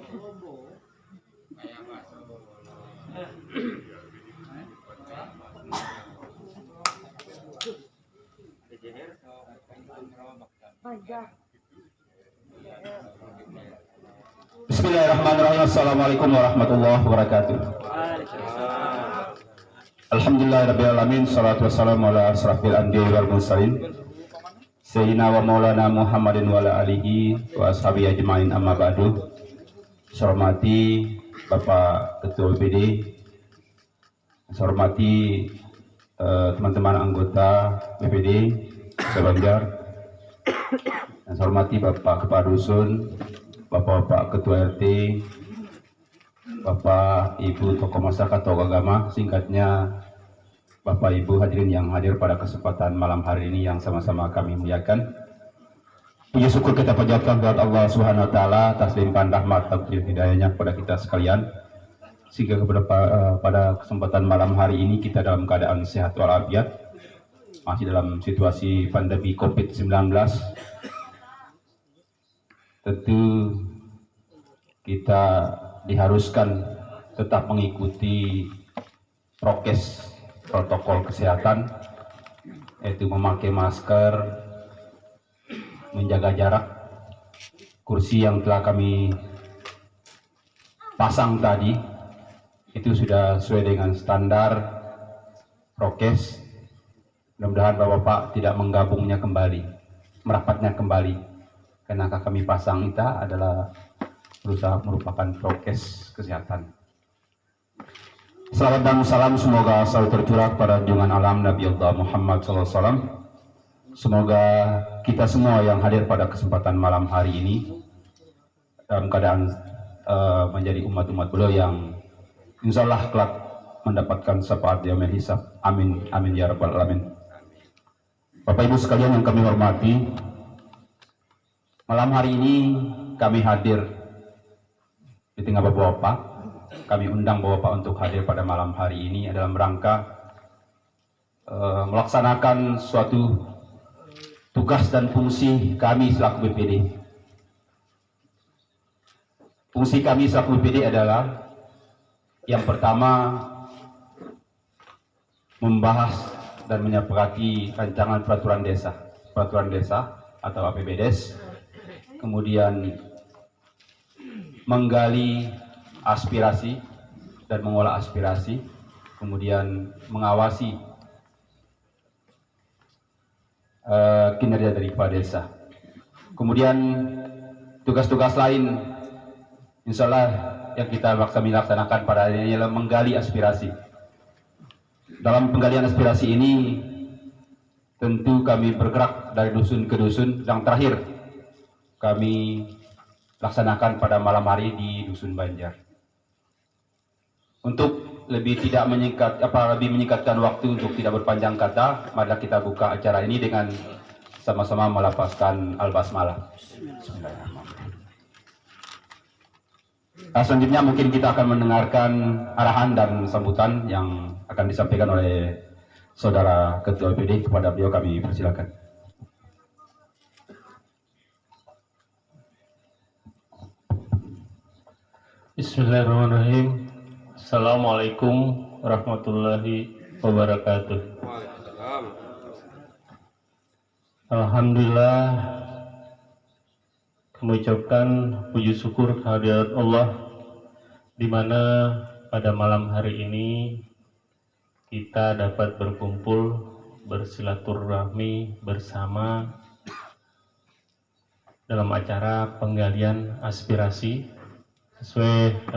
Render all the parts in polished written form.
Bismillahirrahmanirrahim. Assalamualaikum warahmatullahi wabarakatuh. Alhamdulillahirrahmanirrahim. Salatu wassalamu ala asrafil anbiya'i wal mursalin Sayyidina wa maulana Muhammadin wa ala alihi wa ashabihi ajma'in, amma ba'du. Saya hormati Bapak Ketua BPD, saya hormati teman-teman anggota BPD Sebanjar, dan saya hormati Bapak Kepala Dusun, Bapak-Bapak Ketua RT, Bapak Ibu tokoh masyarakat, tokoh agama, singkatnya Bapak Ibu hadirin yang hadir pada kesempatan malam hari ini yang sama-sama kami muliakan. Puji syukur kita panjatkan kepada Allah Subhanahu wa taala atas limpahan rahmat dan hidayahnya kepada kita sekalian, sehingga pada kesempatan malam hari ini kita dalam keadaan sehat walafiat, masih dalam situasi pandemi COVID-19. Tentu kita diharuskan tetap mengikuti prokes, protokol kesehatan, yaitu memakai masker, menjaga jarak. Kursi yang telah kami pasang tadi itu sudah sesuai dengan standar prokes. Mudah-mudahan Bapak-Bapak tidak menggabungnya kembali, merapatnya kembali, karena kami pasang itu adalah merupakan prokes kesehatan. Salam dan salam semoga selalu tercurah pada junjungan alam Nabi Allah Muhammad SAW. Semoga kita semua yang hadir pada kesempatan malam hari ini dalam keadaan menjadi umat-umat beliau yang insya Allah kelak mendapatkan syafaat di yaumil hisab. Amin, amin ya rabbal alamin. Bapak Ibu sekalian yang kami hormati, malam hari ini kami hadir di tengah Bapak-Bapak. Kami undang Bapak-Bapak untuk hadir pada malam hari ini dalam rangka melaksanakan suatu tugas dan fungsi kami selaku BPD. Fungsi kami selaku BPD adalah yang pertama membahas dan menyepakati rancangan peraturan desa atau APBDes, kemudian menggali aspirasi dan mengolah aspirasi, kemudian mengawasi kinerja dari kepala desa. Kemudian tugas-tugas lain insya Allah yang kami laksanakan pada hari ini adalah menggali aspirasi. Dalam penggalian aspirasi ini tentu kami bergerak dari dusun ke dusun. Yang terakhir kami laksanakan pada malam hari di Dusun Banjar. Untuk lebih menyingkatkan waktu untuk tidak berpanjang kata, mari kita buka acara ini dengan sama-sama melafazkan al-basmalah. Bismillahirrahmanirrahim. Selanjutnya mungkin kita akan mendengarkan arahan dan sambutan yang akan disampaikan oleh Saudara Ketua BPD. Kepada beliau kami persilakan. Bismillahirrahmanirrahim. Assalamualaikum warahmatullahi wabarakatuh. Alhamdulillah, kami ucapkan puji syukur kehadirat Allah, di mana pada malam hari ini kita dapat berkumpul bersilaturahmi bersama dalam acara penggalian aspirasi sesuai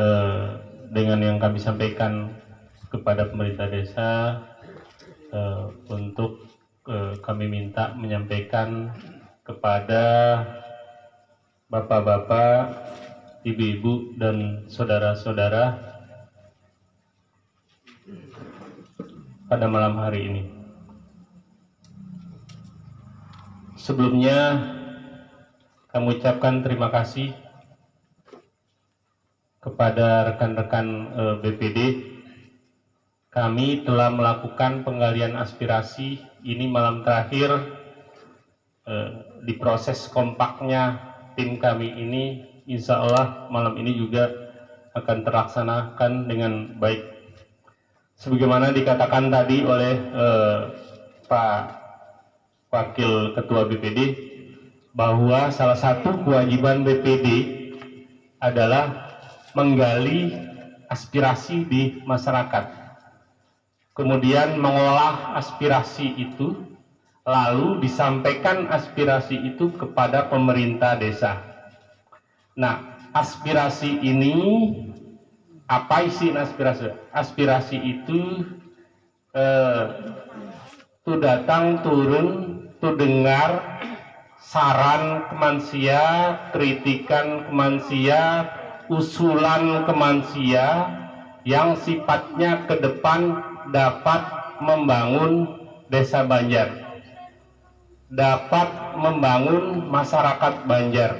dengan yang kami sampaikan kepada pemerintah desa, untuk kami minta menyampaikan kepada bapak-bapak, ibu-ibu, dan saudara-saudara pada malam hari ini. Sebelumnya kami ucapkan terima kasih kepada rekan-rekan BPD. Kami telah melakukan penggalian aspirasi ini malam terakhir. Di proses kompaknya tim kami ini insya Allah malam ini juga akan terlaksanakan dengan baik. Sebagaimana dikatakan tadi oleh Pak Wakil Ketua BPD, bahwa salah satu kewajiban BPD adalah menggali aspirasi di masyarakat, kemudian mengolah aspirasi itu, lalu disampaikan aspirasi itu kepada pemerintah desa. Nah, aspirasi ini, apa isi aspirasi? Aspirasi itu tu datang turun, tu dengar saran kemansia, kritikan kemansia, usulan kemansia yang sifatnya ke depan dapat membangun desa Banjar, dapat membangun masyarakat Banjar,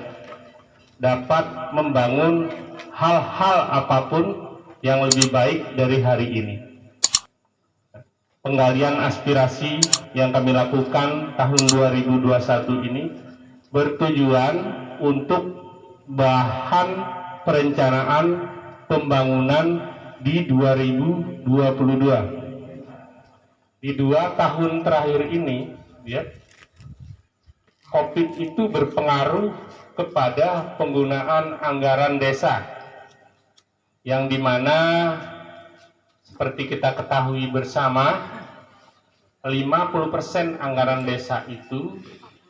dapat membangun hal-hal apapun yang lebih baik dari hari ini. Penggalian aspirasi yang kami lakukan tahun 2021 ini bertujuan untuk bahan perencanaan pembangunan di 2022. Di 2 tahun terakhir ini, ya, COVID itu berpengaruh kepada penggunaan anggaran desa, yang dimana seperti kita ketahui bersama, 50% anggaran desa itu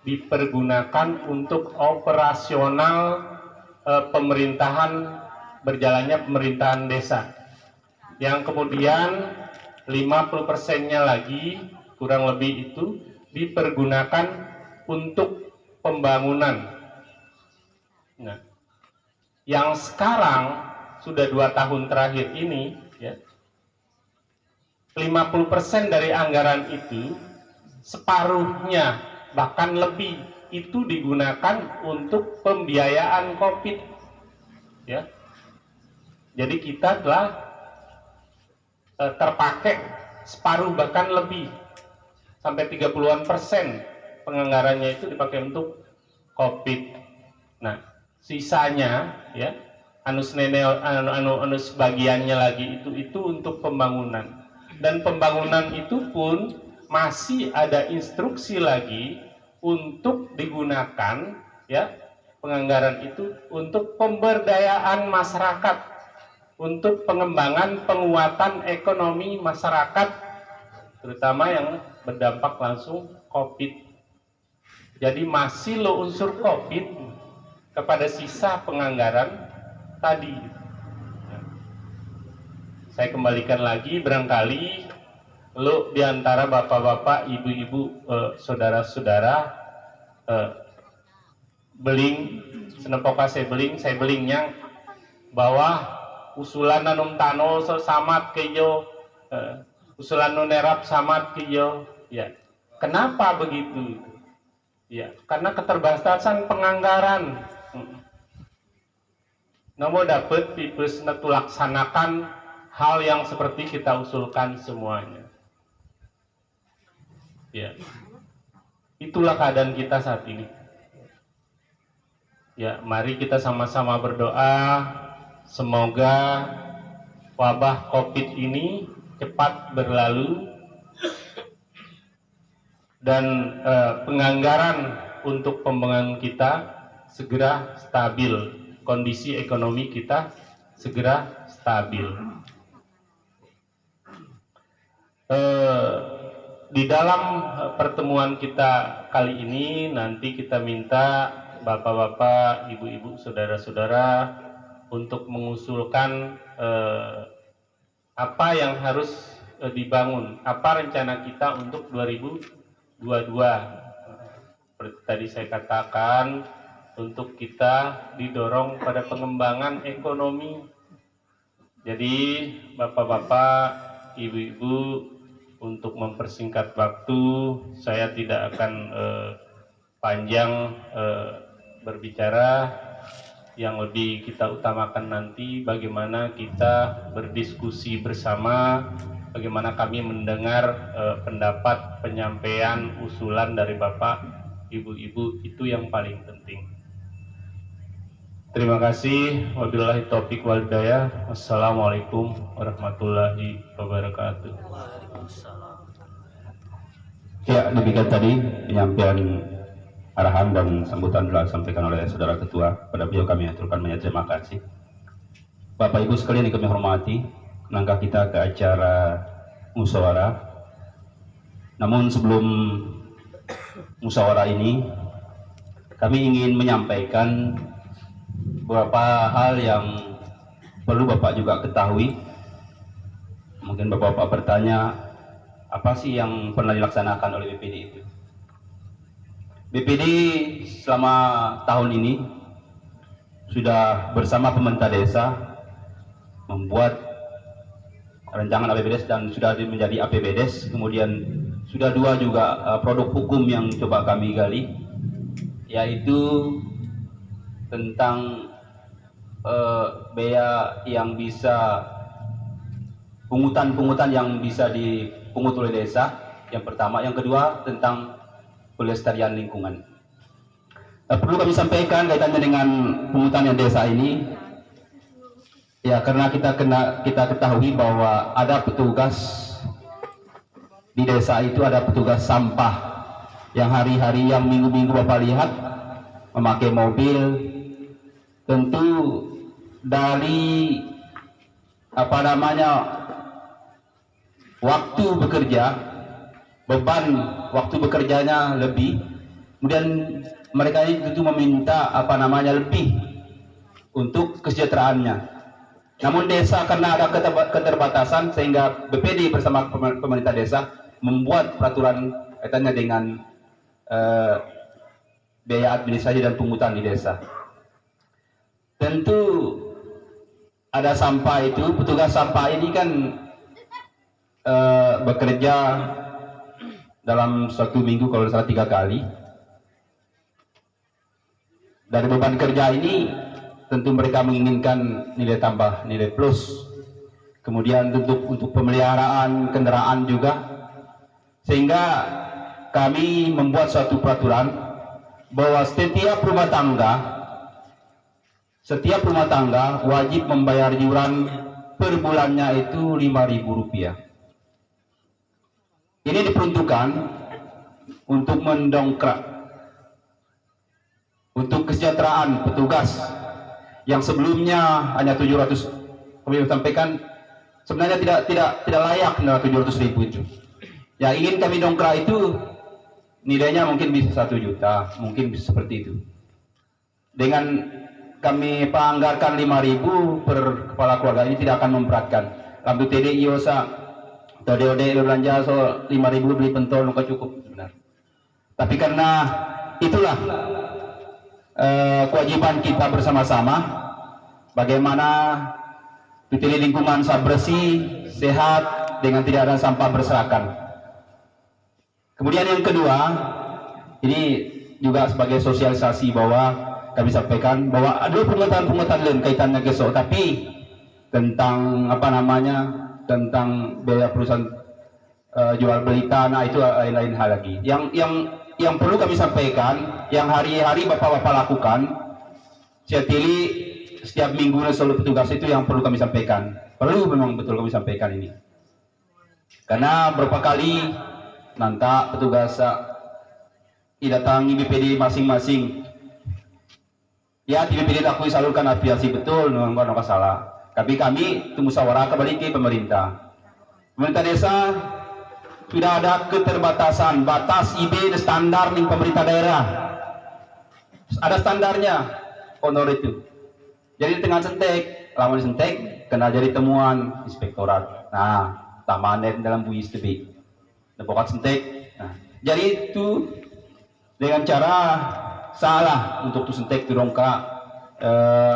dipergunakan untuk operasional berjalannya pemerintahan desa, yang kemudian 50%-nya lagi kurang lebih itu dipergunakan untuk pembangunan. Nah, yang sekarang sudah 2 tahun terakhir ini, ya, 50% dari anggaran itu, separuhnya bahkan lebih itu digunakan untuk pembiayaan COVID, ya. Jadi kita telah terpakai separuh bahkan lebih, sampai 30-an% penganggarannya itu dipakai untuk COVID. Nah, sisanya, ya, sebagiannya lagi itu untuk pembangunan. Dan pembangunan itu pun masih ada instruksi lagi untuk digunakan, ya, penganggaran itu untuk pemberdayaan masyarakat, untuk pengembangan penguatan ekonomi masyarakat, terutama yang berdampak langsung COVID. Jadi masih lo unsur COVID kepada sisa penganggaran tadi. Saya kembalikan lagi, barangkali lo diantara bapak-bapak, ibu-ibu, saudara-saudara beling, senepoka saya belingnya bahwa usulan nanum tano samat kejo, usulan nunerap samat kejo, ya. Kenapa begitu? Ya, karena keterbatasan penganggaran. Namo dapat tipes netulaksanakan hal yang seperti kita usulkan semuanya. Ya, itulah keadaan kita saat ini. Ya, mari kita sama-sama berdoa semoga wabah COVID ini cepat berlalu dan penganggaran untuk pembangunan kita segera stabil, kondisi ekonomi kita segera stabil. Di dalam pertemuan kita kali ini nanti kita minta bapak-bapak, ibu-ibu, saudara-saudara untuk mengusulkan apa yang harus dibangun, apa rencana kita untuk 2022. Seperti tadi saya katakan, untuk kita didorong pada pengembangan ekonomi. Jadi bapak-bapak, ibu-ibu, untuk mempersingkat waktu, saya tidak akan panjang berbicara. Yang lebih kita utamakan nanti bagaimana kita berdiskusi bersama, bagaimana kami mendengar pendapat, penyampaian, usulan dari bapak, ibu-ibu, itu yang paling penting. Terima kasih. Wabillahi taufik wal hidayah. Wassalamualaikum warahmatullahi wabarakatuh. Ya, demikian tadi penyampaian arahan dan sambutan telah disampaikan oleh Saudara Ketua. Pada beliau kami aturkan banyak terima kasih. Bapak Ibu sekalian yang kami hormati, langkah kita ke acara musyawarah. Namun sebelum musyawarah ini, kami ingin menyampaikan beberapa hal yang perlu Bapak juga ketahui. Mungkin Bapak-Bapak bertanya, apa sih yang pernah dilaksanakan oleh BPD itu? BPD selama tahun ini sudah bersama pemerintah desa membuat rancangan APBDes dan sudah menjadi APBDes. Kemudian sudah dua juga produk hukum yang coba kami gali, yaitu tentang bea yang bisa pungutan yang bisa dipungut oleh desa, yang pertama. Yang kedua tentang pelestarian lingkungan. Perlu kami sampaikan kaitannya dengan pungutan yang desa ini, ya, karena kita ketahui bahwa ada petugas di desa itu, ada petugas sampah yang hari-hari, yang minggu-minggu Bapak lihat memakai mobil. Tentu dari waktu bekerja, beban waktu bekerjanya lebih, kemudian mereka ini tentu meminta lebih untuk kesejahteraannya. Namun desa karena ada keterbatasan, sehingga BPD bersama pemerintah desa membuat peraturan kaitannya dengan biaya administrasi dan pungutan di desa. Tentu ada sampah itu, petugas sampah ini kan bekerja dalam satu minggu kalau salah 3 kali. Dari beban kerja ini tentu mereka menginginkan nilai tambah, nilai plus. Kemudian untuk pemeliharaan kendaraan juga, sehingga kami membuat suatu peraturan bahwa setiap rumah tangga wajib membayar iuran per bulannya itu Rp5.000. Ini diperuntukkan untuk mendongkrak, untuk kesejahteraan petugas yang sebelumnya hanya 700. Kami sampaikan sebenarnya tidak layak 700.000 itu. Yang ingin kami dongkrak itu nilainya mungkin bisa 1 juta, mungkin bisa seperti itu. Dengan kami panganggarkan 5.000 per kepala keluarga, ini tidak akan memberatkan. Lampu TD IOSA atau DOD belanja 5.000 beli pentol nuka cukup sebenarnya. Tapi karena itulah kewajiban kita bersama-sama, bagaimana tutili lingkungan bersih, sehat, dengan tidak ada sampah berserakan. Kemudian yang kedua, ini juga sebagai sosialisasi bahwa kami sampaikan bahwa ada pungutan lain kaitannya gesok, tapi tentang tentang biaya perusahaan jual beli tanah itu lain hal lagi. Yang perlu kami sampaikan, yang hari-hari bapak-bapak lakukan, setiap minggu seluruh petugas itu yang perlu kami sampaikan. Perlu memang betul kami sampaikan ini. Karena berapa kali nanti petugas didatangi BPD masing-masing. Ya, di BPD takui salurkan aviasi betul, nggak salah. Tapi kami itu musyawarah kembali ke pemerintah. Pemerintah desa sudah ada keterbatasan, batas IB standar nih pemerintah daerah. Ada standarnya honor itu. Jadi di tengah sentek, lama disentek, kena jadi temuan inspektorat. Nah, tamanet dalam buis tebi. Nepokat sentek. Nah, jadi itu dengan cara salah untuk tu sentek turunka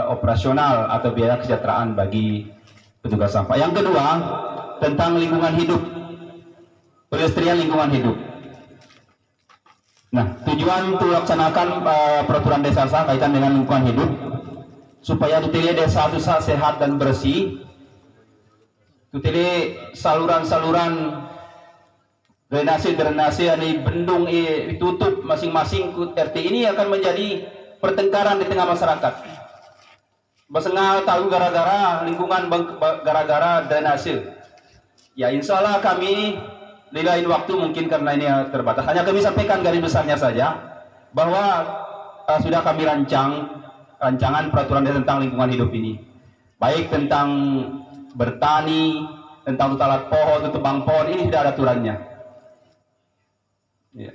operasional atau biaya kesejahteraan bagi petugas sampah. Yang kedua tentang lingkungan hidup, pelestarian lingkungan hidup. Nah, tujuan untuk laksanakan peraturan desa kaitan dengan lingkungan hidup supaya tutili desa itu sehat dan bersih. Tutili saluran-saluran drenase ini bendung ditutup masing-masing RT ini akan menjadi pertengkaran di tengah masyarakat. Bersengal tahu gara-gara lingkungan gara-gara drainase. Ya insya Allah kami di lain waktu mungkin karena ini terbatas. Hanya kami sampaikan garis besarnya saja bahwa sudah kami rancangan peraturan tentang lingkungan hidup ini, baik tentang bertani, tentang alat pohon, tebang pohon, ini sudah ada aturannya. Ya.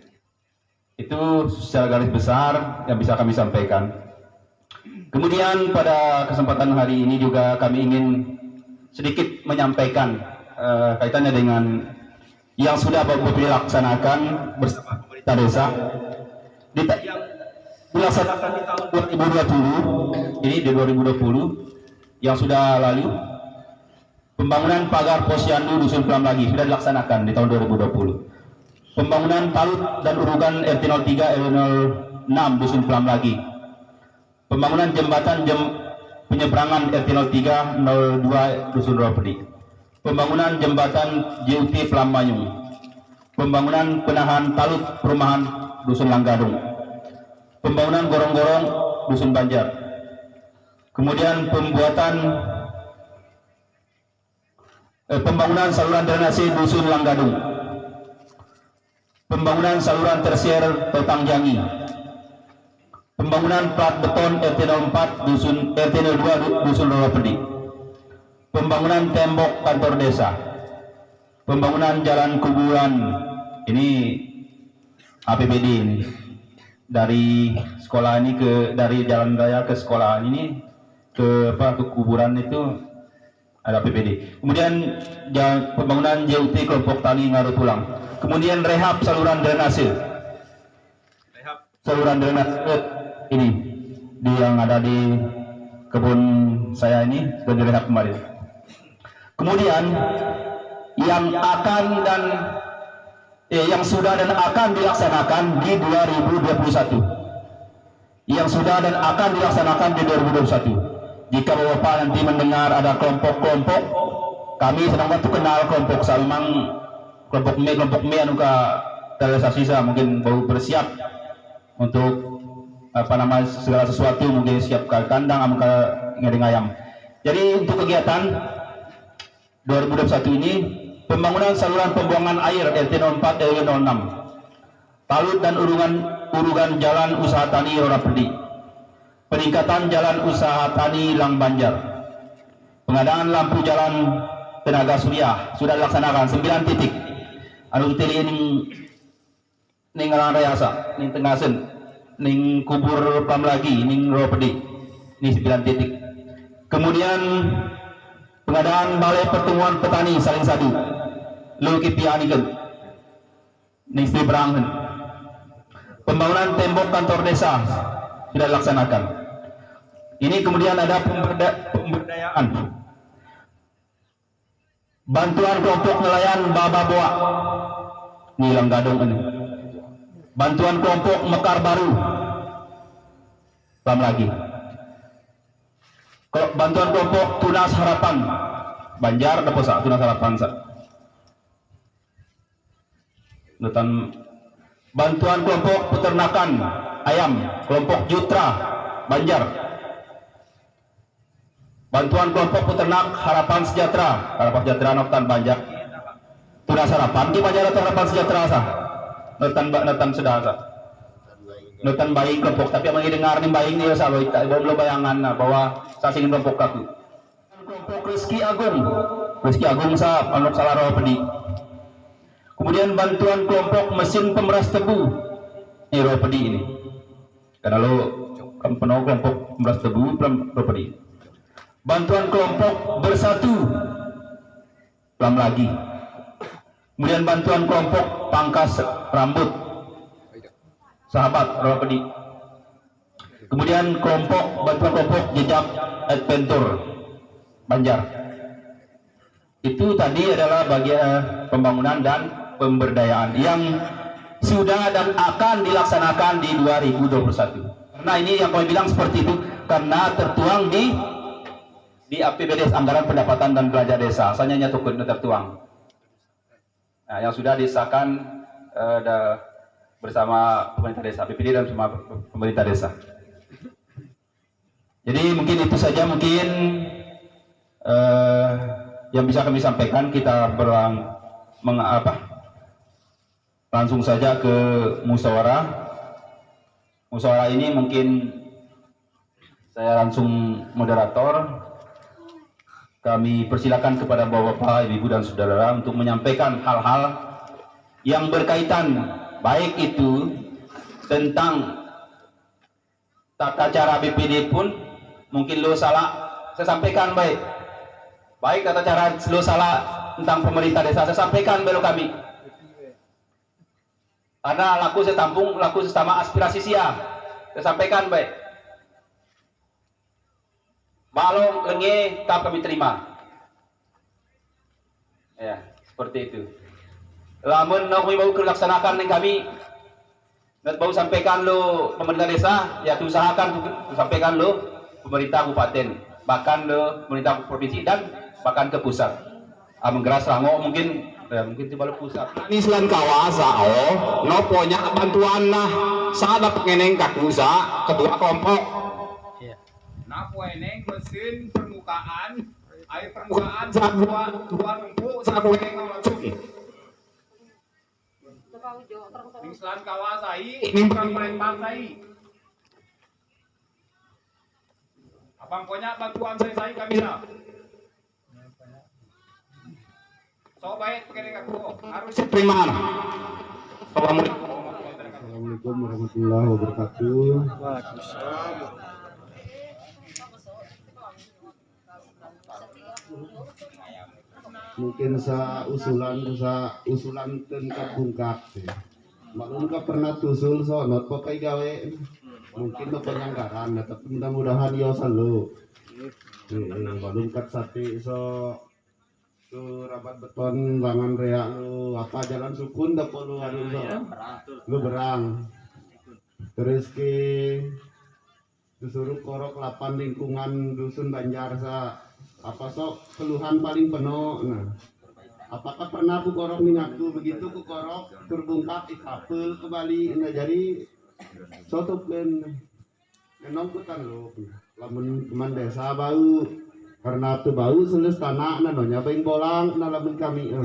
Itu secara garis besar yang bisa kami sampaikan. Kemudian pada kesempatan hari ini juga kami ingin sedikit menyampaikan kaitannya dengan yang sudah Bapak dilaksanakan bersama pemerintah desa yang dilaksanakan di tahun 2020, ini di 2020 yang sudah lalu. Pembangunan pagar posyandu Dusun Pelam Lagi sudah dilaksanakan di tahun 2020. Pembangunan talut dan urugan RT 03 RW 06 Dusun Pelam Lagi. Pembangunan jembatan penyeberangan RT 03 02 Dusun Ropedi. Pembangunan jembatan JUT Pelam Manyung. Pembangunan penahan talut perumahan Dusun Langgadung. Pembangunan gorong-gorong Dusun Banjar. Kemudian pembangunan saluran drainase Dusun Langgadung. Pembangunan saluran tersier Totang Jangi. Pembangunan plat beton RT 04 Dusun RT 02 Dusun Ropedi. Pembangunan tembok kantor desa. Pembangunan jalan kuburan, ini APBD ini. Dari sekolah ini dari jalan raya ke sekolah ini ke kuburan itu ada APBD. Kemudian pembangunan JUT kelompok tani Ngaru Tulang. Kemudian rehab saluran drainase. Saluran drainase ini yang ada di kebun saya ini sudah direhab kemarin. Kemudian yang sudah dan akan dilaksanakan di 2021. Yang sudah dan akan dilaksanakan di 2021. Jika Bapak nanti mendengar ada kelompok-kelompok, kami sedang bantu kenal kelompok memang kelompok me anu ka realisasi saya mungkin baru bersiap untuk segala sesuatu, mungkin siap ke kandang am ke ngering ayam. Jadi untuk kegiatan 2021 ini pembangunan saluran pembuangan air RT 04 RW 06, talut dan urugan jalan usaha tani Ropedi, peningkatan jalan usaha tani Lang Banjar, pengadaan lampu jalan tenaga surya sudah dilaksanakan 9 titik. Anu tili ning Ngaran Rayasa, ning Tengasen, ning kubur Pam Lagi, ning Ropedi, ini 9 titik. Kemudian pengadaan balai pertemuan petani saling sadu Luki Pianigen Ningsti Beranghen. Pembangunan tembok kantor desa sudah dilaksanakan. Ini kemudian ada pemberdayaan bantuan kelompok nelayan Bababoa ini Langgadung ini. Bantuan kelompok Mekar Baru Pam Lagi. Bantuan kelompok Tunas Harapan Banjar Deposa Tunas Harapan bantuan kelompok peternakan ayam kelompok Jutra Banjar. Bantuan kelompok peternak Harapan Sejahtera Noktan Banjar. Tunas Harapan di Banjar atau Harapan Sejahtera sah Notan Sedasa Notan baik kelompok, tapi yang dengar nih baik nih sa belum bayangan bahwa saya ingin kelompok aku. Kelompok Rizki Agung sa Pondok Salaro Pedi. Kemudian bantuan kelompok mesin pemeras tebu ini Ropedi ini. Karena lo penuh kelompok pemeras tebu Ropedi. Bantuan kelompok Bersatu Pelam Lagi. Kemudian bantuan kelompok Pangkas Rambut Sahabat Ropedi. Kemudian bantuan kelompok Jejak Adventure Banjar. Itu tadi adalah bagian pembangunan dan pemberdayaan yang sudah dan akan dilaksanakan di 2021. Karena ini yang kami bilang seperti itu karena tertuang di APBD anggaran pendapatan dan belanja desa. Asalnya nyatukan tertuang. Nah, yang sudah disahkan bersama pemerintah desa, APBD dan sama pemerintah desa. Jadi mungkin itu saja mungkin yang bisa kami sampaikan. Kita langsung saja ke musyawarah. Musyawarah ini mungkin saya langsung moderator. Kami persilakan kepada bapak-bapak, ibu dan saudara untuk menyampaikan hal-hal yang berkaitan, baik itu tentang tata cara BPD pun mungkin lo salah saya sampaikan baik tata cara lo salah tentang pemerintah desa saya sampaikan belok kami, karena laku setampung laku sesama aspirasi saya sampaikan baik balong lenge tak kami terima ya, seperti itu. Lamun kami mau laksanakan yang kami bau sampaikan lo pemerintah desa, ya usahakan sampaikan lo pemerintah kabupaten, bahkan lo pemerintah provinsi dan bahkan ke pusat. Menggeras rango mungkin coba lo pusat. Ini selain kawasa no punya bantuan lah saat pengeneng kakusa kedua kelompok. Nah, eneng mesin permukaan, air permukaan dua numpuk satu eneng langsung. Islan kawasai, ini bukan perempang sai. Abang punya bantuan saya kami lah. So baik pakai aku harus Terima. Assalamualaikum warahmatullahi wabarakatuh. Mungkin usulan tentang bungkak maklum ka pernah tusul sonot pakai gawe mungkin no penyanggaran tapi mudah-mudahan ya selalu maklum kat sate so rabat beton bangan reak lu apa jalan sukun dah perlu anu lu berang terus ke disuruh korok 8 lingkungan dusun Banjar apa sok keluhan paling penuh. Nah, apakah pernah ku korok mingaku begitu ku korok terbungkak ikapel kembali. Nah jadi sotopen enong kutan lo lamun teman desa bau karena tu bau selus tanah nanonya beng bolang nah lamun kami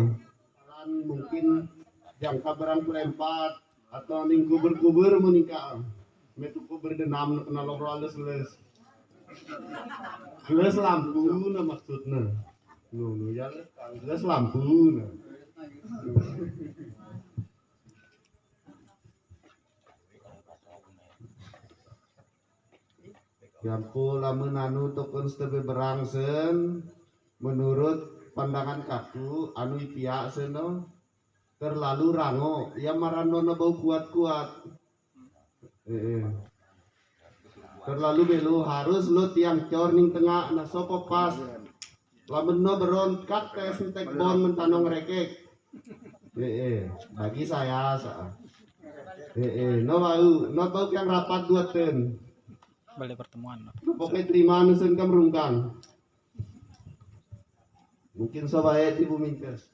mungkin jangka berang perempat atau ning kubur menikah metu kubur denam kena loro halus gelas lampu na maksudnya ya gelas lampu na Yampu lamun anu tokon stebe berangsen menurut pandangan kaku anu pihak seno terlalu rango ya maranono bau kuat-kuat terlalu belu harus lu tiang cor ning tengah nah sopo pas lamun no berontak kayak sintek bon mentanong rekek bagi saya no bau yang rapat 2 ten balik pertemuan pokoknya terima nusun kamrungkang mungkin sobat ibu mintes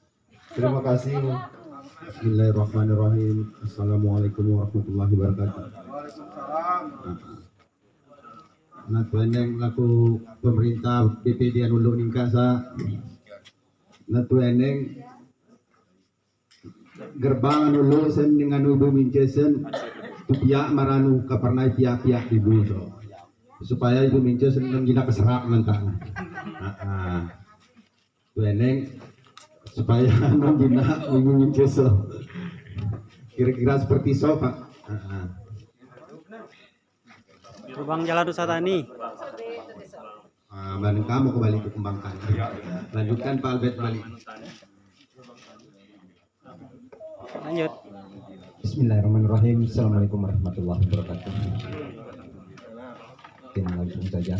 terima kasih. Bismillahirrahmanirrahim. Assalamualaikum warahmatullahi wabarakatuh. Nah, tueneng laku pemerintah BPD anu lu ningkasa. Nah, tueneng gerbang anu lu sen dengan ubu mincesen tu pihak maranu kaparnai pihak-pihak ibu supaya ibu mincesen nang keserak mentang. Tueneng supaya menggina ibu mincesen kira-kira seperti so Pak. Lubang Jalan Dusa Tani. Bandung kamu kembali ke kembangkan. Lanjutkan Pak Albert balik. Lanjut. Bismillahirrahmanirrahim. Assalamualaikum warahmatullahi wabarakatuh. Oke, langsung saja.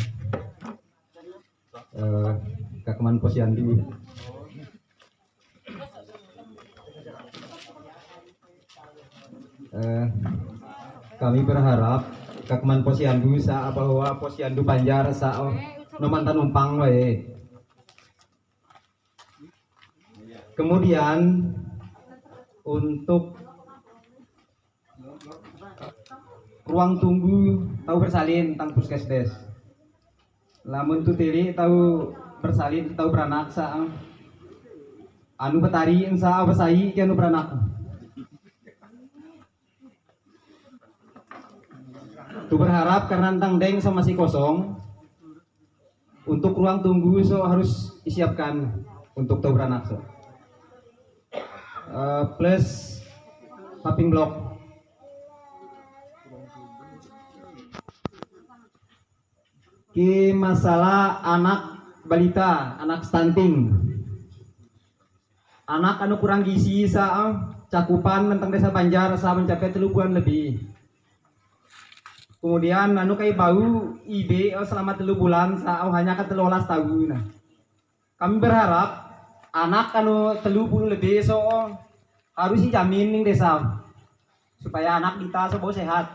Kakeman Posyandu. Kami berharap Kakeman Posyandu bahwa Posyandu Banjar mantan numpang wae. Kemudian untuk ruang tunggu tahu bersalin tentang puskesdes lamun tu tiri tahu bersalin tahu beranak sa anu betari sa besai ke anu beranak. Tu berharap karena tang deng sama masih kosong, untuk ruang tunggu so harus disiapkan untuk tahu beranak so. Plus tapping block. Ki masalah anak balita, anak stunting, anak anu kurang gizi sa cakupan tentang desa Banjar sa mencapai 3 bulan lebih. Kemudian anu kai bau IB selama 3 bulan sa hanya ke 13 tahun. Kami berharap anak anu 30 lebih so harus dijamin ning desa supaya anak kita so bau sehat.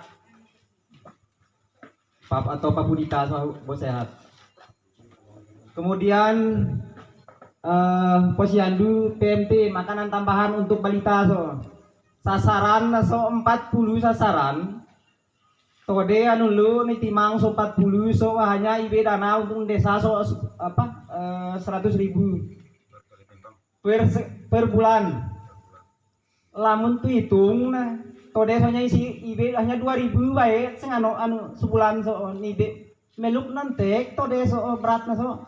Pap atau papudita so bau sehat. Kemudian posyandu PMT makanan tambahan untuk balita so sasaran so 40 sasaran. Tode anu lu nitimang so 40 so hanya IB dana untuk desa so 100.000 per bulan. Lamun tu hitung nah tode sonya isi IB hanya 2.000 bae sing anu sebulan so IB meluk nanti tode so berat na so.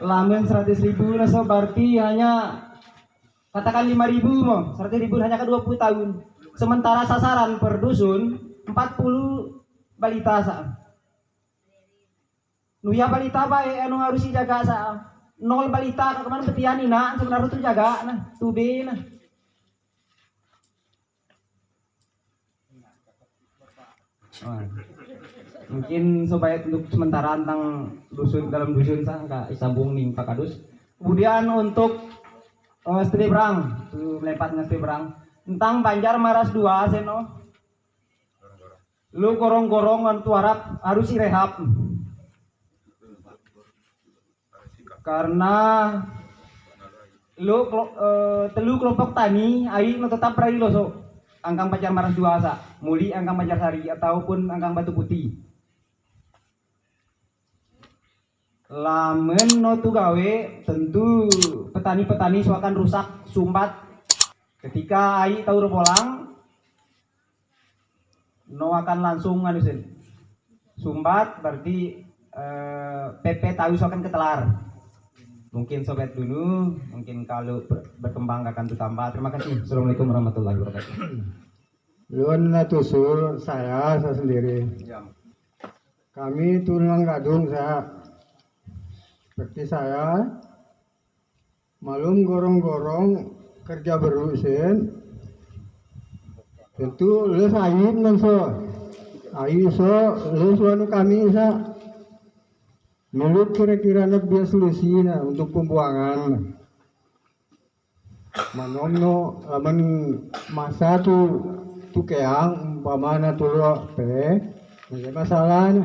Lamun 100.000 nah so berarti hanya katakan 5.000 mo, 100.000 hanya ke 20 tahun. Sementara sasaran per dusun 40 balita sa. Nuya balita bae anu harus dijaga sa. 0 balita kemana petian ina sebenarnya tu jaga nah, tube nah. Mungkin supaya untuk sementara tentang dusun dalam dusun sa enggak disambung ning Pak Kadus. Kemudian untuk studi berang, tu melempar studi berang tentang Banjar Maras 2 seno. Lu gorong-gorong tu harap harus direhab. Karena lu telu kelompok tani ai tetap prai loso. Angkang Banjar Maras 2 sa, muli Angkang Banjar Sari ataupun Angkang Batu Putih. Lamen no tu gawe tentu petani-petani so akan rusak sumbat ketika ai tahu repolang no akan langsung anusin sumbat berarti PP tahu so akan ketelar. Mungkin sobat dulu, mungkin kalau berkembang akan ditambah. Terima kasih. Assalamualaikum warahmatullahi wabarakatuh. Luan tusul saya sendiri. Kami tulang gadung saya. Seperti saya, malum gorong-gorong kerja berusin, tentu les air dan so, air so les wanu kami sa, menurut kira-kira lebih solusi na untuk pembuangan. Manom no, laman masa tu keang, umpamana tulo pe, tidak masalah.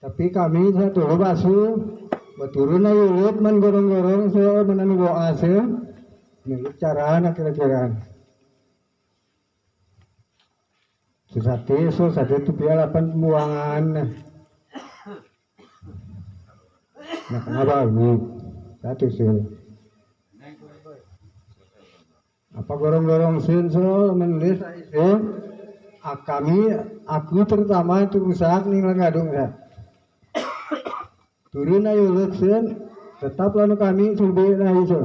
Tapi kami sa tulo basuh. Baturun na yulot man gorong-gorong so mananu ase milik cara na kira-kira susati so satu tu pialapan pembuangan nah kenapa ini satu sih apa gorong-gorong sin so menulis kami aku terutama tu usaha ning Gadung ya. Turun ayo leksen, tetap lalu kami sudah na iso.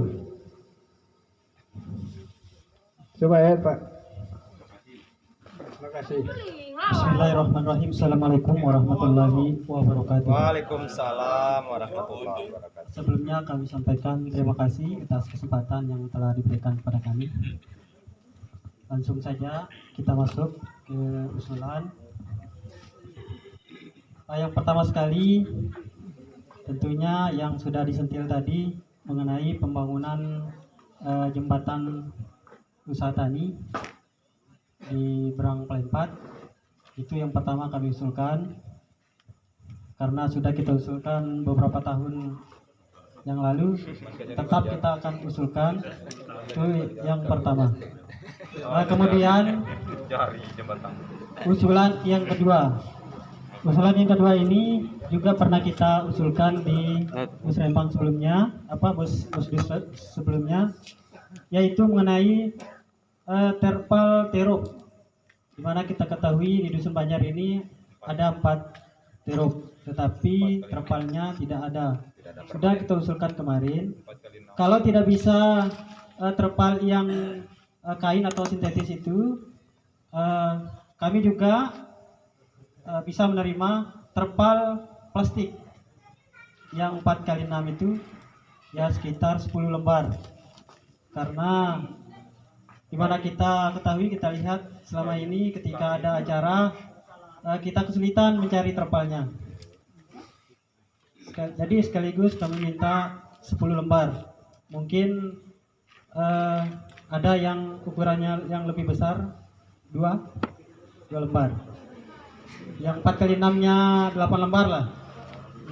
Coba ya Pak. Terima kasih. Bismillahirrahmanirrahim. Assalamualaikum warahmatullahi wabarakatuh. Waalaikumsalam warahmatullahi wabarakatuh. Sebelumnya kami sampaikan terima kasih atas kesempatan yang telah diberikan kepada kami. Langsung saja kita masuk ke usulan. Yang pertama sekali tentunya yang sudah disentil tadi mengenai pembangunan jembatan usaha tani di Berang Pelempat, itu yang pertama kami usulkan karena sudah kita usulkan beberapa tahun yang lalu, tetap kita akan usulkan itu yang pertama. Kemudian Cari jembatan. Usulan yang kedua. Usulan yang kedua ini juga pernah kita usulkan di musrembang sebelumnya, bus sebelumnya, yaitu mengenai terpal terop. Dimana kita ketahui di Dusun Banjar ini ada 4 terop, tetapi terpalnya tidak ada. Sudah kita usulkan kemarin, kalau tidak bisa terpal yang kain atau sintetis itu, kami juga bisa menerima terpal plastik yang 4x6 itu ya sekitar 10 lembar, karena dimana kita ketahui, kita lihat selama ini ketika ada acara kita kesulitan mencari terpalnya. Jadi sekaligus kami minta 10 lembar. Mungkin ada yang ukurannya yang lebih besar, 2 lembar. Yang 4x6 nya 8 lembar lah.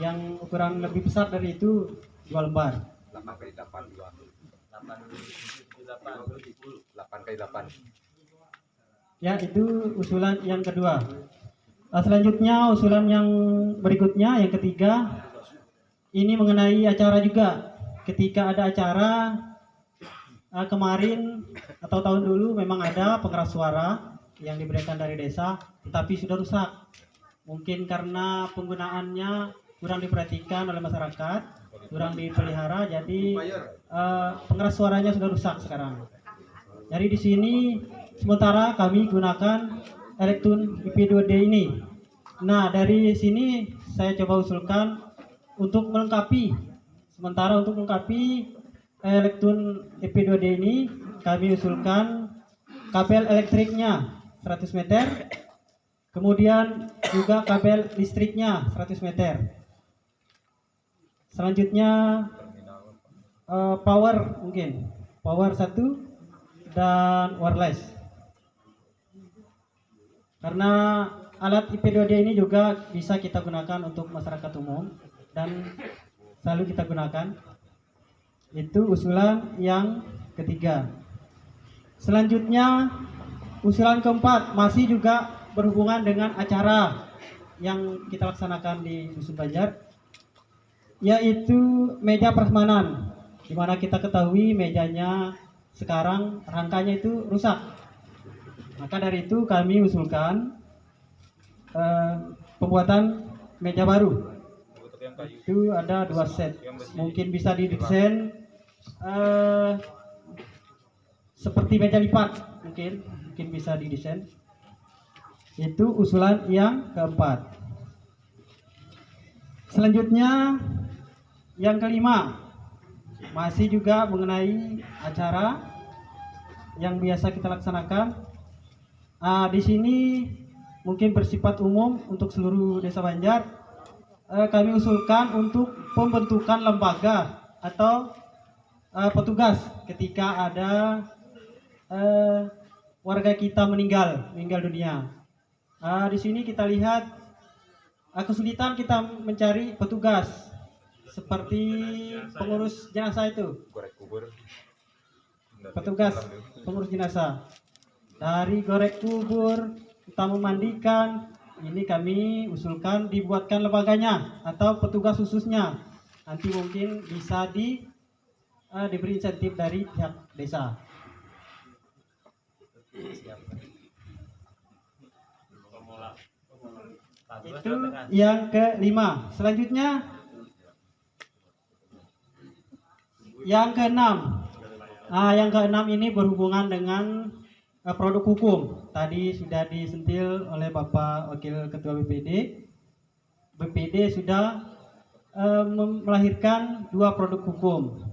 Yang ukuran lebih besar dari itu 2 lembar. 8x8 8x8. Ya, itu usulan yang kedua. Selanjutnya usulan yang berikutnya, yang ketiga, ini mengenai acara juga. Ketika ada acara kemarin atau tahun dulu memang ada pengeras suara yang diberikan dari desa, tetapi sudah rusak. Mungkin karena penggunaannya kurang diperhatikan oleh masyarakat, kurang dipelihara, jadi pengeras suaranya sudah rusak sekarang. Jadi di sini sementara kami gunakan Electun IP2D ini. Nah, dari sini saya coba usulkan untuk melengkapi, sementara untuk melengkapi Electun IP2D ini, kami usulkan kabel elektriknya 100 meter, kemudian juga kabel listriknya 100 meter. Selanjutnya power, mungkin power 1 dan wireless, karena alat IP2D ini juga bisa kita gunakan untuk masyarakat umum dan selalu kita gunakan. Itu usulan yang ketiga. Selanjutnya usulan keempat masih juga berhubungan dengan acara yang kita laksanakan di Dusun Banjar, yaitu meja prasmanan, di mana kita ketahui mejanya sekarang rangkanya itu rusak. Maka dari itu kami usulkan pembuatan meja baru. Itu ada 2 set. Mungkin bisa didesain seperti meja lipat, mungkin bisa didesain. Itu usulan yang keempat. Selanjutnya yang kelima, masih juga mengenai acara yang biasa kita laksanakan. Di sini mungkin bersifat umum untuk seluruh desa Banjar. Kami usulkan untuk pembentukan lembaga atau petugas ketika ada warga kita meninggal dunia. Di sini kita lihat kesulitan kita mencari petugas seperti pengurus jenazah itu. Petugas pengurus jenazah. Dari gorek kubur, kita memandikan, ini kami usulkan dibuatkan lembaganya atau petugas khususnya. Nanti mungkin bisa diberi insentif dari pihak desa. Itu yang kelima. Selanjutnya yang keenam. Yang keenam ini berhubungan dengan produk hukum. Tadi sudah disentil oleh Bapak Wakil Ketua BPD. BPD sudah melahirkan 2 produk hukum.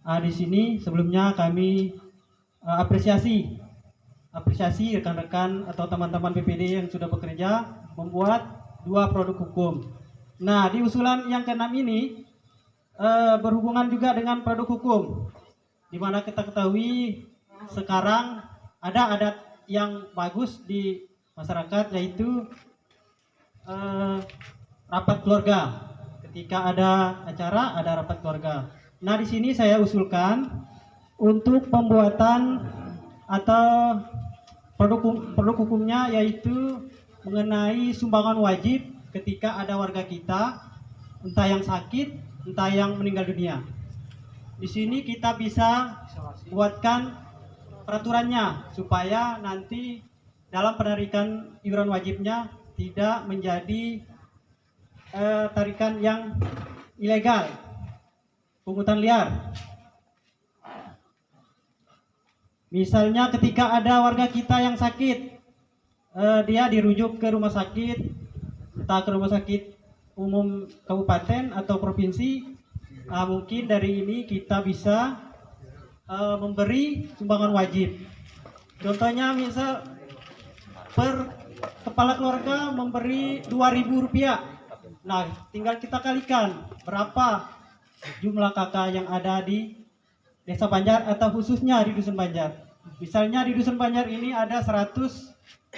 Di sini sebelumnya kami apresiasi rekan-rekan atau teman-teman BPD yang sudah bekerja membuat 2 produk hukum. Nah, di usulan yang keenam ini berhubungan juga dengan produk hukum, di mana kita ketahui sekarang ada adat yang bagus di masyarakat, yaitu rapat keluarga. Ketika ada acara, ada rapat keluarga. Nah, di sini saya usulkan untuk pembuatan atau produk hukumnya yaitu mengenai sumbangan wajib ketika ada warga kita entah yang sakit, entah yang meninggal dunia. Di sini kita bisa buatkan peraturannya supaya nanti dalam penarikan iuran wajibnya tidak menjadi tarikan yang ilegal, pungutan liar. Misalnya ketika ada warga kita yang sakit, dia dirujuk ke rumah sakit, entah ke rumah sakit umum kabupaten atau provinsi, mungkin dari ini kita bisa memberi sumbangan wajib. Contohnya misal per kepala keluarga memberi Rp2.000. Nah, tinggal kita kalikan berapa jumlah kakak yang ada di Desa Banjar atau khususnya di Dusun Banjar. Misalnya di Dusun Banjar ini ada 137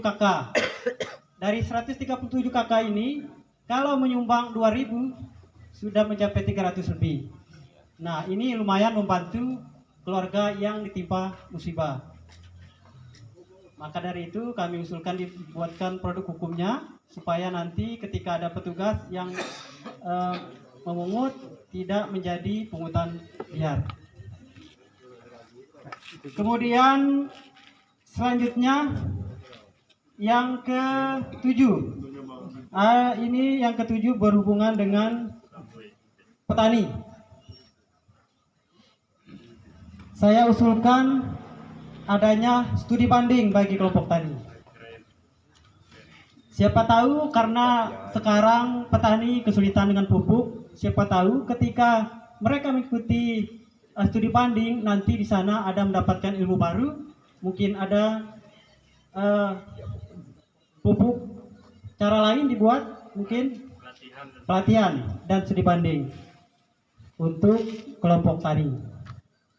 kakak. Dari 137 kakak ini, kalau menyumbang 2.000 sudah mencapai 300 lebih. Nah, ini lumayan membantu keluarga yang ditimpa musibah. Maka dari itu kami usulkan dibuatkan produk hukumnya supaya nanti ketika ada petugas yang memungut tidak menjadi pungutan liar. Kemudian selanjutnya yang ke-7. Ini yang ke-7 berhubungan dengan petani. Saya usulkan adanya studi banding bagi kelompok tani. Siapa tahu karena sekarang petani kesulitan dengan pupuk, siapa tahu ketika mereka mengikuti studi banding nanti di sana ada mendapatkan ilmu baru, mungkin ada pupuk cara lain dibuat, mungkin pelatihan dan studi banding untuk kelompok tani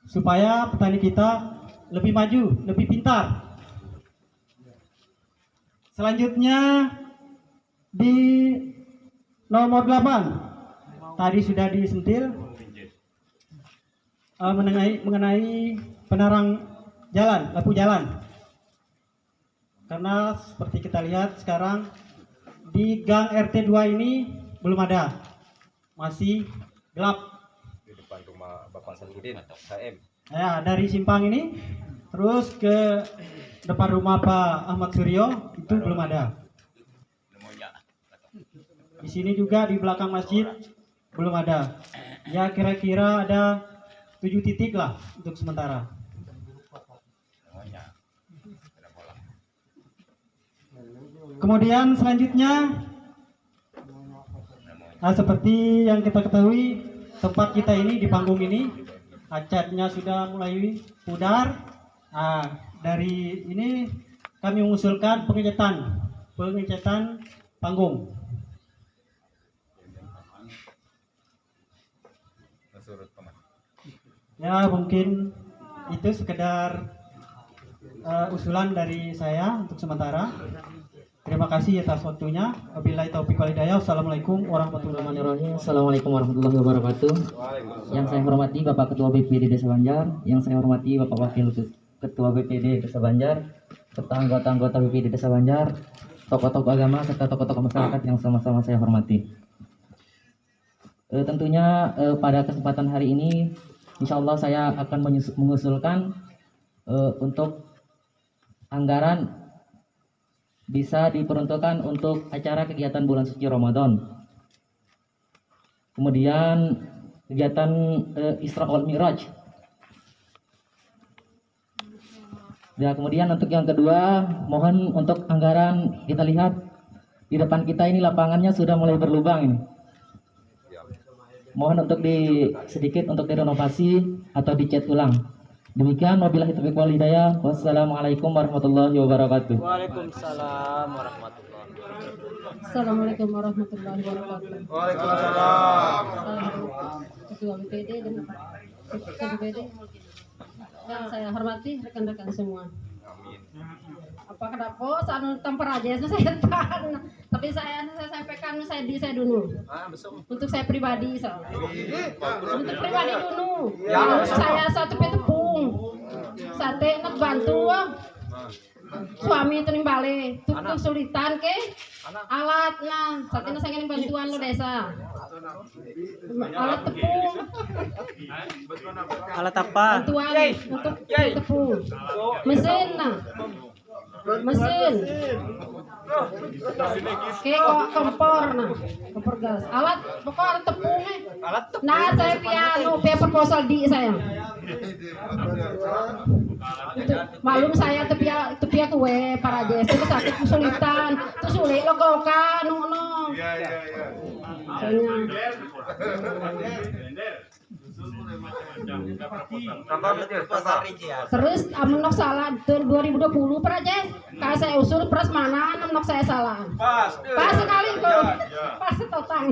supaya petani kita lebih maju, lebih pintar. Selanjutnya di nomor 8 tadi sudah disentil mengenai penerang jalan, lampu jalan. Karena seperti kita lihat sekarang di gang RT 2 ini belum ada, masih gelap. Di depan rumah Bapak Samsudin, HM. Ya, dari simpang ini terus ke depan rumah Pak Ahmad Suryo itu belum ada. Di sini juga di belakang masjid belum ada. Ya kira-kira ada 7 titik lah untuk sementara. Kemudian selanjutnya, seperti yang kita ketahui, tempat kita ini di panggung ini catnya sudah mulai pudar. Dari ini kami mengusulkan pengecatan panggung. Ya mungkin itu sekedar usulan dari saya untuk sementara. Terima kasih atas waktunya. Wabillahi taufiq wal hidayah. Wassalamualaikum warahmatullahi wabarakatuh. Assalamualaikum warahmatullahi wabarakatuh. Yang saya hormati Bapak Ketua BPD Desa Banjar, yang saya hormati Bapak Wakil Ketua BPD Desa Banjar, serta anggota-anggota BPD Desa Banjar, tokoh-tokoh agama serta tokoh-tokoh masyarakat yang sama-sama saya hormati. Tentunya pada kesempatan hari ini, insya Allah saya akan mengusulkan untuk anggaran bisa diperuntukkan untuk acara kegiatan bulan suci Ramadan. Kemudian kegiatan Isra wal Mi'raj. Ya, kemudian untuk yang kedua, mohon untuk anggaran, kita lihat di depan kita ini lapangannya sudah mulai berlubang ini. Mohon untuk sedikit untuk direnovasi atau dicat ulang. Demikian, wabillahi taufiq wal hidayah. Wassalamualaikum warahmatullahi wabarakatuh. Waalaikumsalam warahmatullahi wabarakatuh. Assalamualaikum warahmatullahi wabarakatuh. Waalaikumsalam. Ketua BPD dan Ketua BPD yang saya hormati rekan-rekan semua. Apa kenapa saat tampar aja saya tahan, tapi saya sampaikan saya dulu. Untuk saya pribadi untuk pribadi dulu. Saya satu tepung sate enak bantu. suami itu nimbale tuh kesulitan ke alat nah saat ini saya ingin bantuan lo desa alat tepung Alat apa? bantuan untuk tepung mesin nah mesin kompor nah kompor gas alat pokok alat tepungnya nah saya piano proposal di saya itu malum saya tepia kue para jes itu sakit kesulitan itu sulit lo kan no terus amun salah tahun 2020 para jes kalau saya usul prasmanan amun saya salah pas sekali kok pas totang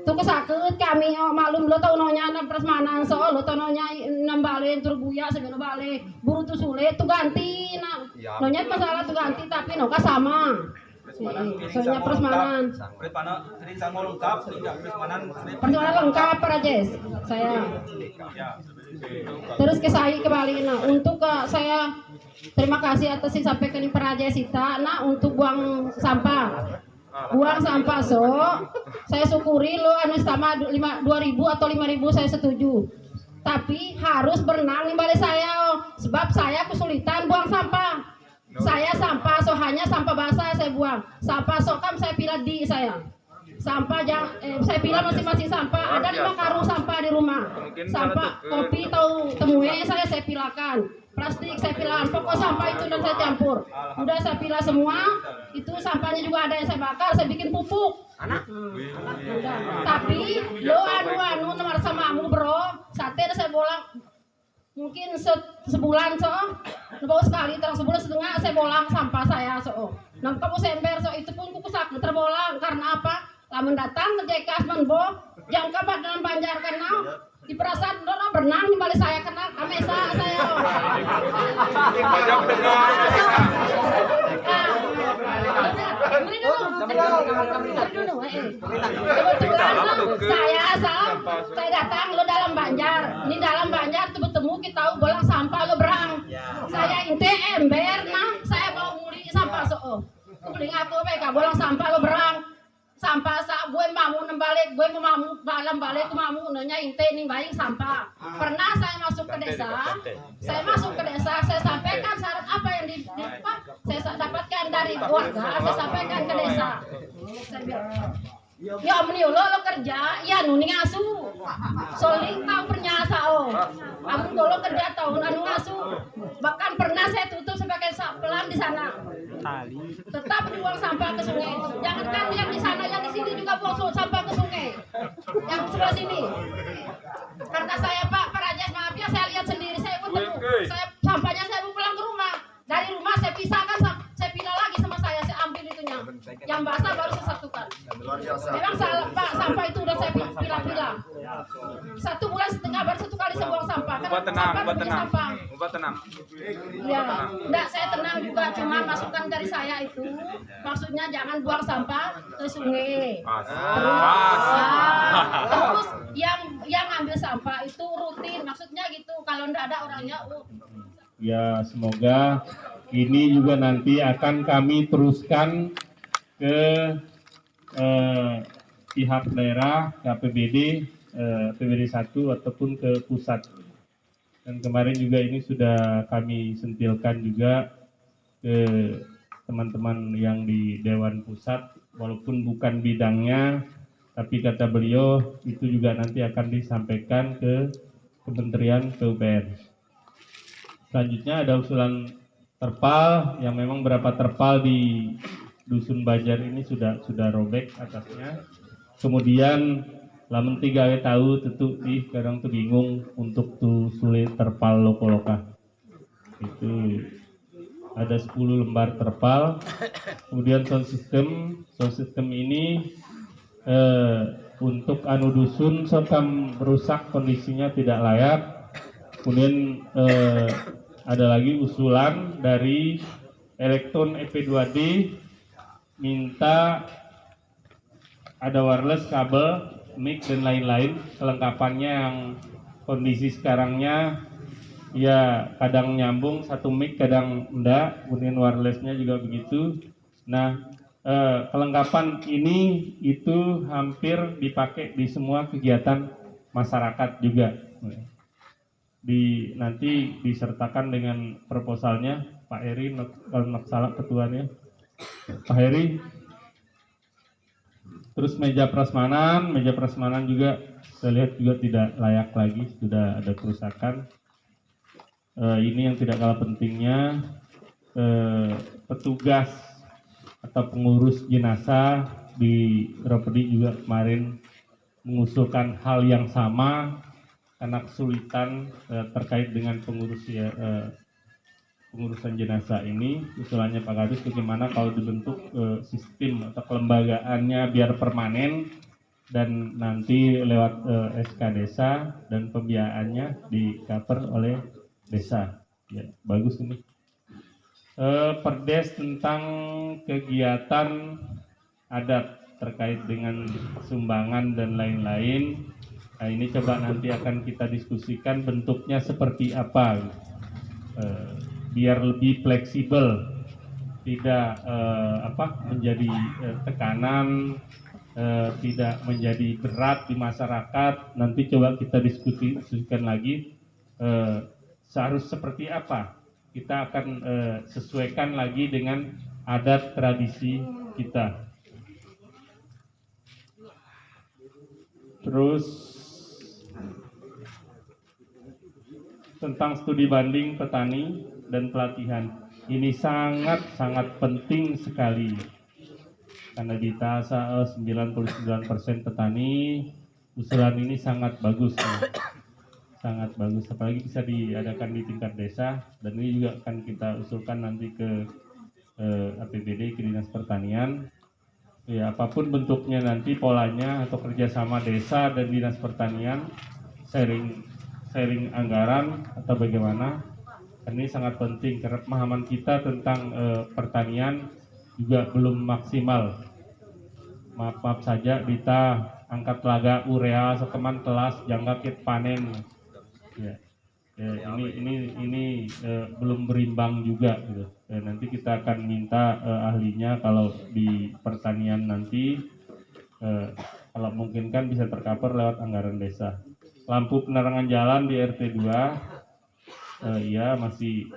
tuh kesakit kami malum lo tau nonya prasmanan so lo tau nonya nambalin turbuya segala balik buru tuh sulit tuh ganti nah nonya masalah tuh ganti tapi noka sama soalnya prasmanan prasmanan lengkap para jes saya terus ke saya kembali nah untuk saya terima kasih atas disampaikan para jesita nah untuk buang sampah so saya syukuri lo anu sama 2.000 atau 5.000 saya setuju tapi harus berenang di balik saya sebab saya kesulitan buang sampah saya sampah so hanya sampah basah saya buang sampah sokam saya pilih di saya sampah saya pilih masing-masing sampah ada 5 karung sampah di rumah sampah kopi atau temue saya pilahkan plastik saya pilih pokok sampah itu dan saya campur udah saya pilih semua itu sampahnya juga ada yang saya bakar saya bikin pupuk tapi lo anu nomor samamu bro sate saya bolang mungkin sebulan so baru sekali terang sebulan setengah saya bolang sampah saya so nah kamu sember so itu pun kuku sakit terbolang karena apa lamun datang ke jekas menbo yang kabar dalam Banjar kenal di perasaan dono berenang di balik saya kenal kamesa saya saya datang lo dalam Banjar ini dalam Banjar tuh bertemu kita tahu bolang sampah lo berang saya inte ember nah saya mau muli sampah so beli aku mereka bolang sampah lo berang sampah gue mamu nembalik gue mamu balam balik ke mamu nanya inte nih bayi sampah pernah saya masuk ke desa saya sampaikan syarat apa yang saya dapatkan dari warga saya sampaikan ke desa saya bilang ya meni lo kerja ya nuni ngasu soling tahu pernyasa amun lo kerja tahun anu ngasu bahkan pernah saya tutup sebagai pelan di sana tetap buang sampah ke sungai jangankan yang di sana yang di sini juga buang sampah ke sungai yang sebelah sini karena saya Pak Rajas maaf ya saya lihat sendiri saya pun saya sampahnya saya mau pulang ke rumah dari rumah saya pisahkan saya pindah lagi sama saya ambil itunya yang basah baru saya satukan memang salah Pak sampah itu udah saya pilah-pilah 1 bulan setengah baru 1 kali saya buang sampah kan Mbak tenang ya enggak saya tenang juga cuma masukan dari saya itu maksudnya jangan buang sampah ke sungai terus yang ambil sampah itu rutin maksudnya gitu kalau enggak ada orangnya ya semoga ini juga nanti akan kami teruskan ke pihak daerah, ke APBD, APBD 1 ataupun ke pusat. Dan kemarin juga ini sudah kami sentilkan juga ke teman-teman yang di Dewan Pusat, walaupun bukan bidangnya, tapi kata beliau itu juga nanti akan disampaikan ke Kementerian PUPR. Selanjutnya ada usulan terpal yang memang berapa terpal di Dusun Banjar ini sudah robek atasnya. Kemudian lamun 3 tahu tentu kadang tuh bingung untuk tuh sulit terpal loka. Itu ada 10 lembar terpal. Kemudian sound system ini untuk anu dusun sekam rusak kondisinya tidak layak. Kemudian ada lagi usulan dari Elektron EP2D minta ada wireless, kabel, mic dan lain-lain kelengkapannya yang kondisi sekarangnya ya kadang nyambung satu mic kadang enggak, kemudian wirelessnya juga begitu. Nah, kelengkapan ini itu hampir dipakai di semua kegiatan masyarakat juga. Nanti disertakan dengan proposalnya Pak Heri, kalau nggak salah ketuanya Pak Heri. Terus meja prasmanan juga saya lihat juga tidak layak lagi, sudah ada kerusakan. Ini yang tidak kalah pentingnya, petugas atau pengurus jenazah di Ropedi juga kemarin mengusulkan hal yang sama karena kesulitan terkait dengan pengurusan jenazah ini. Usulannya Pak Kadis bagaimana kalau dibentuk sistem atau kelembagaannya biar permanen dan nanti lewat SK desa dan pembiayaannya di cover oleh desa. Ya, bagus ini. Perdes tentang kegiatan adat terkait dengan sumbangan dan lain-lain. Nah, ini coba nanti akan kita diskusikan bentuknya seperti apa, biar lebih fleksibel, tidak menjadi tekanan, tidak menjadi berat di masyarakat. Nanti coba kita diskusikan lagi seharus seperti apa. Kita akan sesuaikan lagi dengan adat tradisi kita. Terus tentang studi banding petani dan pelatihan, ini sangat penting sekali karena di TASA 99% petani. Usulan ini sangat bagus ya. Sangat bagus, apalagi bisa diadakan di tingkat desa, dan ini juga akan kita usulkan nanti ke APBD, ke Dinas Pertanian. Ya, apapun bentuknya nanti polanya atau kerjasama desa dan Dinas Pertanian, sharing anggaran atau bagaimana. Ini sangat penting karena pemahaman kita tentang pertanian juga belum maksimal. Maaf saja kita angkat laga urea seteman telas jangka kit panen. Ya, ini belum berimbang juga gitu. Nanti kita akan minta ahlinya kalau di pertanian nanti kalau mungkin kan bisa tercover lewat anggaran desa. Lampu penerangan jalan di RT 2 ya masih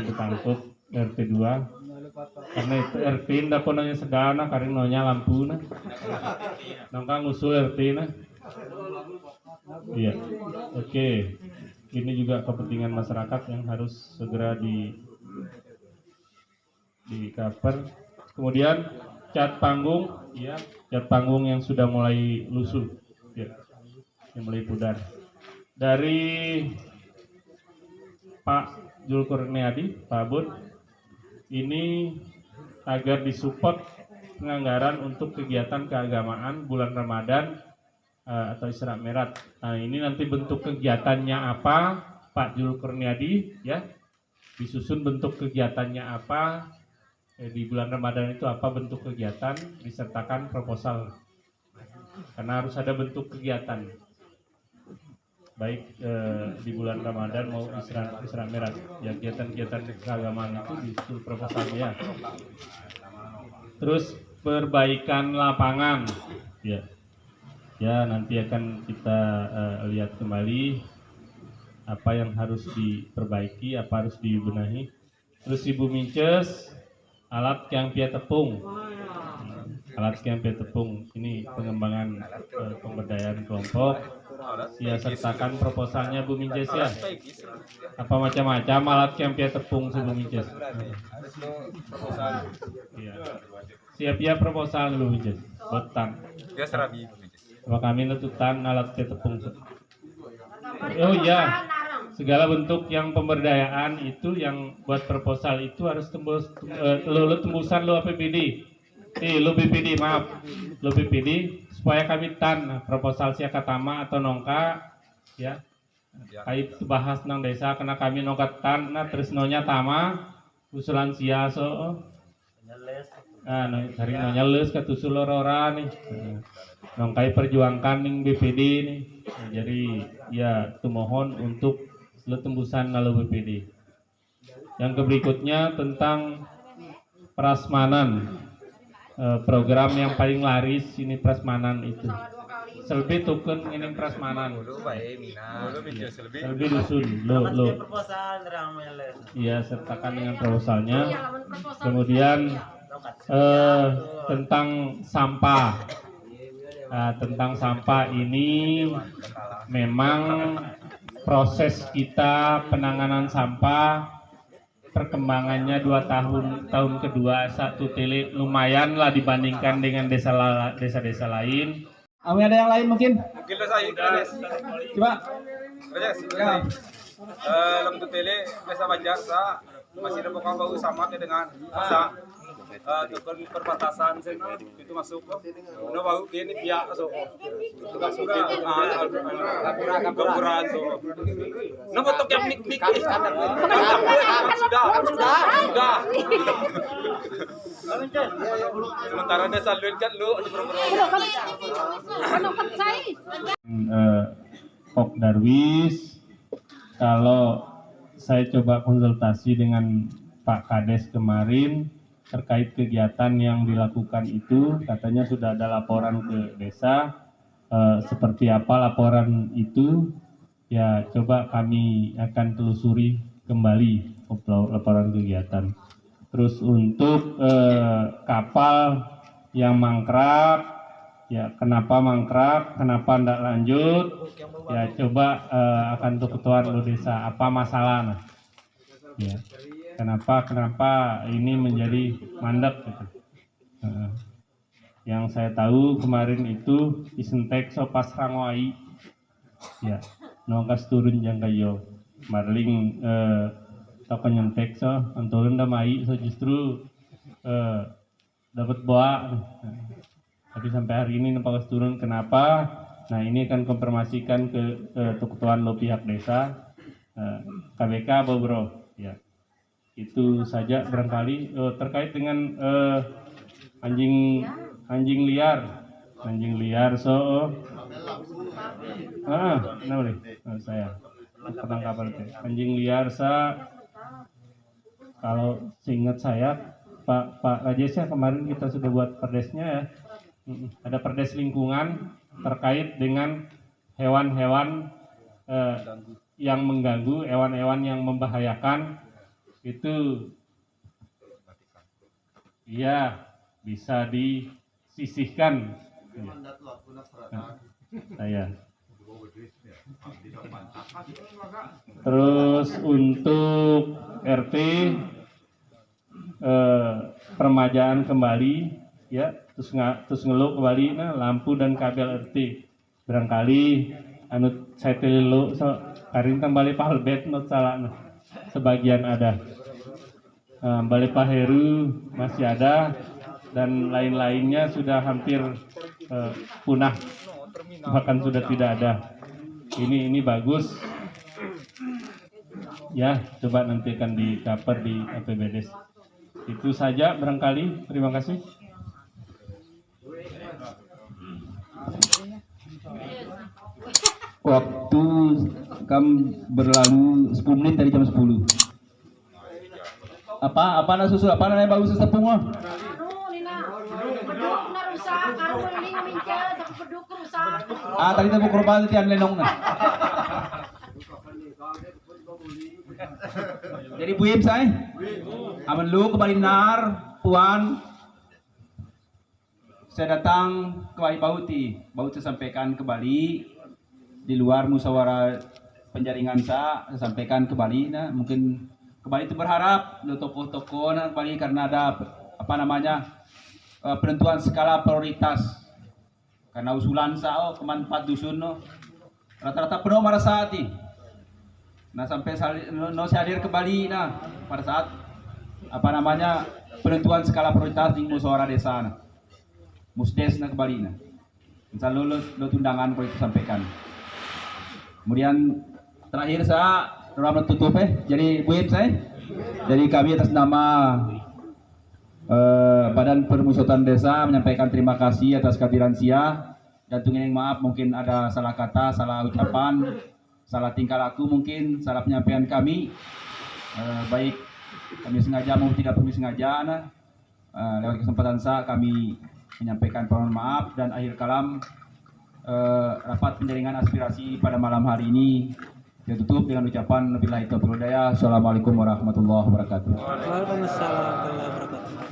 bertangkut RT 2 karena itu RT ndak nanya segana karena nonya lampu nah nongka ngusul RT nah. Iya, oke. Ini juga kepentingan masyarakat yang harus segera di cover. Kemudian cat panggung, ya, cat panggung yang sudah mulai lusuh, ya, yang mulai pudar. Dari Pak Julkurniadi, Pak Bud, ini agar disupport penganggaran untuk kegiatan keagamaan bulan Ramadan atau Isra Mi'raj. Nah, ini nanti bentuk kegiatannya apa, Pak Julkurniadi, ya, disusun bentuk kegiatannya apa, di bulan Ramadan itu apa bentuk kegiatan, disertakan proposal, karena harus ada bentuk kegiatan, baik di bulan Ramadan mau Isra Mi'raj, ya, kegiatan-kegiatan keagamaan itu disusun proposalnya. Terus perbaikan lapangan, ya. Ya, nanti akan kita lihat kembali apa yang harus diperbaiki, apa harus dibenahi. Terus Ibu Minces, alat kiampia tepung. Alat kiampia tepung ini pengembangan pemberdayaan kelompok. Ya, sertakan proposalnya Bu Minces ya. Apa macam-macam alat kiampia tepung Bu Minces. Ya. Siap ya proposal Bu Minces. Betan. Ya serabi. Apa kami nututan alat tepung. Oh iya, segala bentuk yang pemberdayaan itu yang buat proposal itu harus tembusan lo APBD. Lo BPD, maaf, lo BPD supaya kami proposal siaka tama atau nongka, ya. Kait bahas nang desa kena kami nongka terus nonya tama usulan sia so. Hari nonya les katusul lorora nih. Nongkai perjuangkan ning BPD nih. Jadi ya tuh mohon untuk tembusan lalu BPD. Yang berikutnya tentang prasmanan, program yang paling laris ini prasmanan itu. Selbi token ini prasmanan. Selbi dusun lo. Iya, sertakan dengan proposalnya. Kemudian tentang sampah. Tentang sampah ini memang proses kita penanganan sampah perkembangannya 2 tahun kedua 1 tele lumayan lah dibandingkan dengan desa-desa lain. Ami ada yang lain mungkin? Mungkin saya Coba. Ya. Dalam tele desa Banjar masih ada pokok bau sama dengan masa tukun perbatasan itu masuk no bau ini pihak so masuk kapuran so no botok yang mik sudah sementara desa luin kan lu Pok Darwis, kalau saya coba konsultasi dengan Pak Kades kemarin terkait kegiatan yang dilakukan itu, katanya sudah ada laporan ke desa. Seperti apa laporan itu? Ya coba kami akan telusuri kembali laporan kegiatan. Terus untuk kapal yang mangkrak, ya kenapa mangkrak, kenapa tidak lanjut? Ya coba akan tuh ketua lo desa apa masalah? Ya. Kenapa ini menjadi mandek gitu. Yang saya tahu kemarin itu isentek so pas rangwai ya nongkas turun jang kayo marling toko nyentek so turun damai so justru dapat bawa tapi sampai hari ini nongkas turun kenapa. Nah ini akan konfirmasikan ke ketuaan lo pihak desa KBK bro ya. Itu saja barangkali terkait dengan anjing liar so saya penangkapan anjing liar kalau seingat saya Pak Rajes ya kemarin kita sudah buat perdesnya ya, ada perdes lingkungan terkait dengan hewan-hewan yang mengganggu, hewan-hewan yang membahayakan itu ya bisa disisihkan. Saya. Terus untuk RT permajaan kembali ya, terus ngeluk kembali nah lampu dan kabel RT barangkali anu saya telu so karin kembali palbet not salah nah. Sebagian ada, Balai Pak Heru masih ada, dan lain-lainnya sudah hampir punah, bahkan sudah tidak ada. Ini bagus, ya coba nanti akan di-cover di APBD. Itu saja barangkali, terima kasih. Waktu berlalu 10 menit dari jam 10. Apa nak susu? Apa nak bagus tepung ah? Tadi tepung korban tian lenong nah. Jadi buim saya. Aman lu ke Balinar, Puan. Saya datang ke Bali Bauti sampaikan ke Bali di luar musyawarah penjaringan saya sampaikan ke Bali nah mungkin ke Bali itu berharap lo tokoh-tokoh nah Bali karena ada penentuan skala prioritas karena usulan saya keman 4 dusun no rata-rata penuh marasa hati nah sampai saya hadir ke Bali nah pada saat penentuan skala prioritas di musyawarah desa nah musdes nah ke Bali nah misalnya lo tundangan kalau itu sampaikan. Kemudian terakhir saya dalam tutup jadi buim saya. Jadi kami atas nama Badan Permusyawaratan Desa menyampaikan terima kasih atas kehadiran Sia dan tunggu maaf mungkin ada salah kata, salah ucapan. salah tingkah laku mungkin, salah penyampaian kami, baik kami sengaja maupun tidak kami sengaja, lewat kesempatan kami menyampaikan permohonan maaf, dan akhir kalam rapat penjaringan aspirasi pada malam hari ini ditutup dengan ucapan wabillahi taufiq wal hidayah. Assalamualaikum warahmatullahi wabarakatuh. Waalaikumsalam warahmatullahi wabarakatuh.